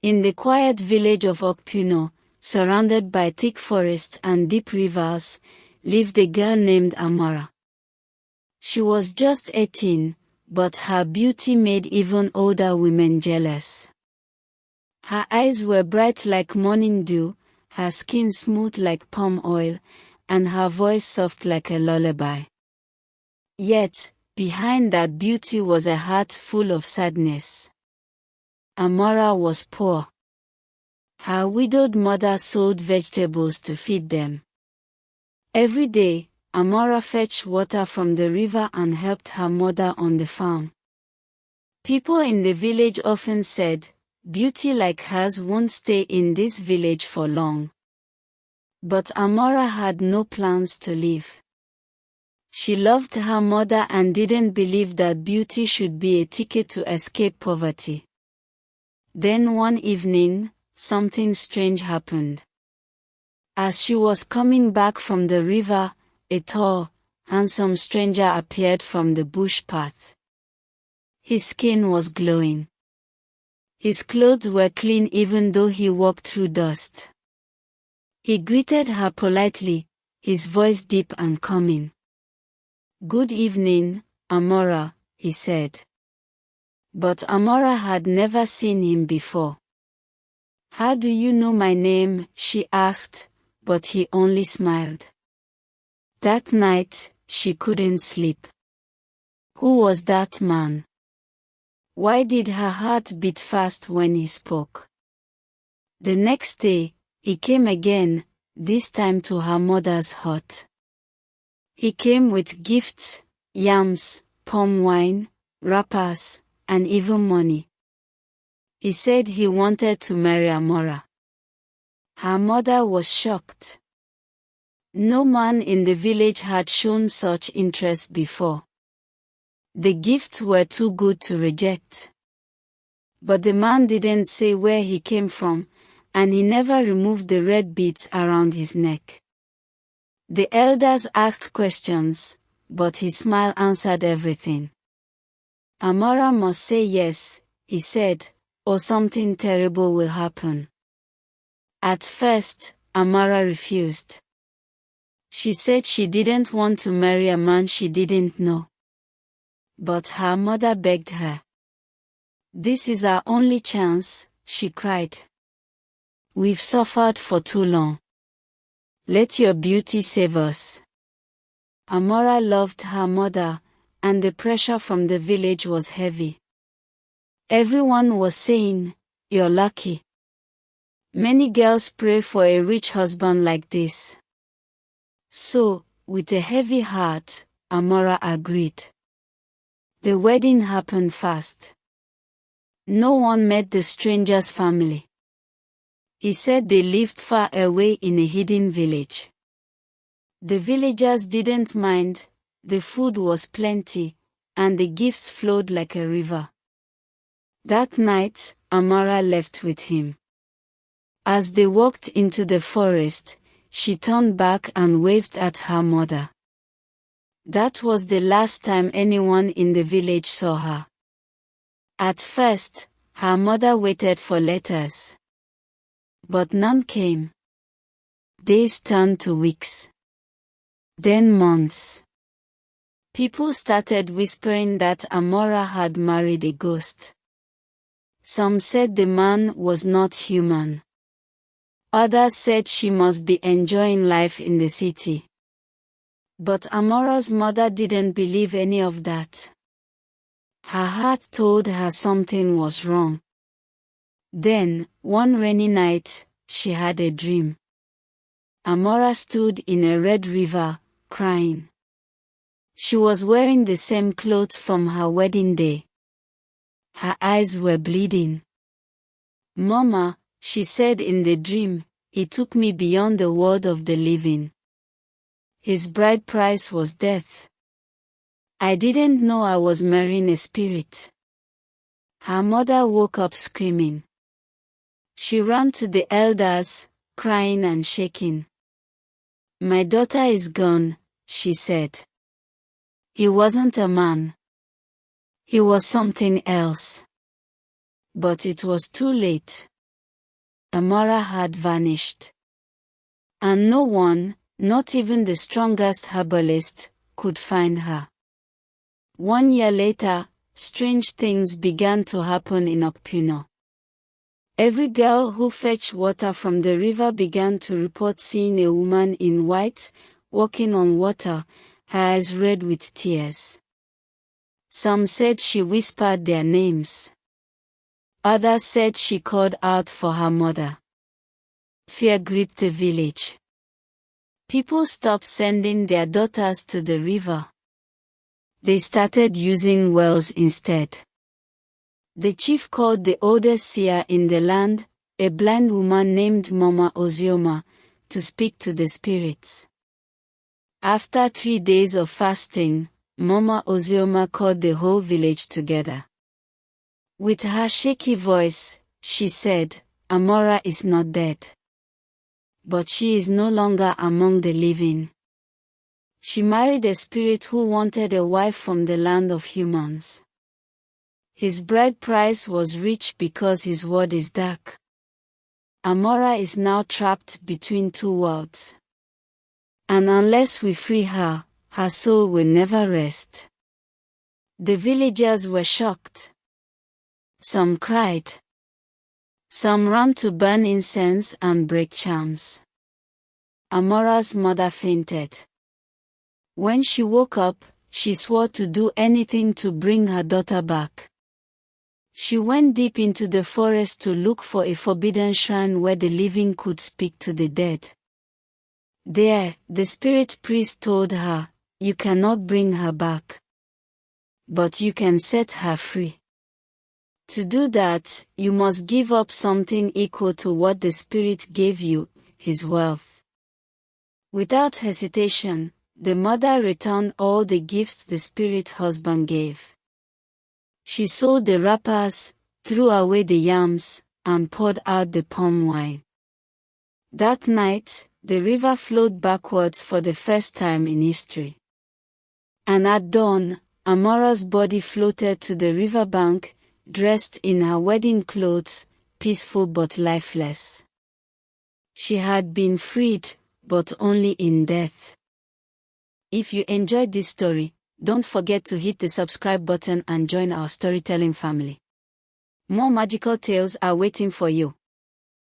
In the quiet village of Okpuno, surrounded by thick forests and deep rivers, lived a girl named Amara. She was just 18, but her beauty made even older women jealous. Her eyes were bright like morning dew, her skin smooth like palm oil, and her voice soft like a lullaby. Yet, behind that beauty was a heart full of sadness. Amara was poor. Her widowed mother sold vegetables to feed them. Every day, Amara fetched water from the river and helped her mother on the farm. People in the village often said, "Beauty like hers won't stay in this village for long." But Amara had no plans to leave. She loved her mother and didn't believe that beauty should be a ticket to escape poverty. Then one evening, something strange happened. As she was coming back from the river, a tall, handsome stranger appeared from the bush path. His skin was glowing. His clothes were clean even though he walked through dust. He greeted her politely, his voice deep and calming. "Good evening, Amara," he said. But Amara had never seen him before. "How do you know my name?" she asked, but he only smiled. That night, she couldn't sleep. Who was that man? Why did her heart beat fast when he spoke? The next day, he came again, this time to her mother's hut. He came with gifts, yams, palm wine, wrappers, and even money. He said he wanted to marry Amara. Her mother was shocked. No man in the village had shown such interest before. The gifts were too good to reject. But the man didn't say where he came from, and he never removed the red beads around his neck. The elders asked questions, but his smile answered everything. "Amara must say yes," he said, "or something terrible will happen." At first, Amara refused. She said she didn't want to marry a man she didn't know. But her mother begged her. "This is our only chance," she cried. "We've suffered for too long. Let your beauty save us." Amara loved her mother, and the pressure from the village was heavy. Everyone was saying, "You're lucky. Many girls pray for a rich husband like this." So, with a heavy heart, Amara agreed. The wedding happened fast. No one met the stranger's family. He said they lived far away in a hidden village. The villagers didn't mind, the food was plenty, and the gifts flowed like a river. That night, Amara left with him. As they walked into the forest, she turned back and waved at her mother. That was the last time anyone in the village saw her. At first, her mother waited for letters. But none came. Days turned to weeks. Then months. People started whispering that Amara had married a ghost. Some said the man was not human. Others said she must be enjoying life in the city. But Amara's mother didn't believe any of that. Her heart told her something was wrong. Then, one rainy night, she had a dream. Amara stood in a red river, crying. She was wearing the same clothes from her wedding day. Her eyes were bleeding. "Mama," she said in the dream, "he took me beyond the world of the living. His bride price was death. I didn't know I was marrying a spirit." Her mother woke up screaming. She ran to the elders, crying and shaking. "My daughter is gone," she said. "He wasn't a man. He was something else." But it was too late. Amara had vanished. And no one, not even the strongest herbalist, could find her. 1 year later, strange things began to happen in Okpuno. Every girl who fetched water from the river began to report seeing a woman in white, walking on water, her eyes red with tears. Some said she whispered their names. Others said she called out for her mother. Fear gripped the village. People stopped sending their daughters to the river. They started using wells instead. The chief called the oldest seer in the land, a blind woman named Mama Ozioma, to speak to the spirits. After 3 days of fasting, Mama Ozioma called the whole village together. With her shaky voice, she said, "Amara is not dead. But she is no longer among the living. She married a spirit who wanted a wife from the land of humans. His bride price was rich because his word is dark. Amara is now trapped between 2 worlds. And unless we free her, her soul will never rest." The villagers were shocked. Some cried. Some ran to burn incense and break charms. Amara's mother fainted. When she woke up, she swore to do anything to bring her daughter back. She went deep into the forest to look for a forbidden shrine where the living could speak to the dead. There, the spirit priest told her, "You cannot bring her back. But you can set her free. To do that, you must give up something equal to what the spirit gave you, his wealth." Without hesitation, the mother returned all the gifts the spirit husband gave. She sold the wrappers, threw away the yams, and poured out the palm wine. That night, the river flowed backwards for the first time in history. And at dawn, Amara's body floated to the riverbank, dressed in her wedding clothes, peaceful but lifeless. She had been freed, but only in death. If you enjoyed this story, don't forget to hit the subscribe button and join our storytelling family. More magical tales are waiting for you.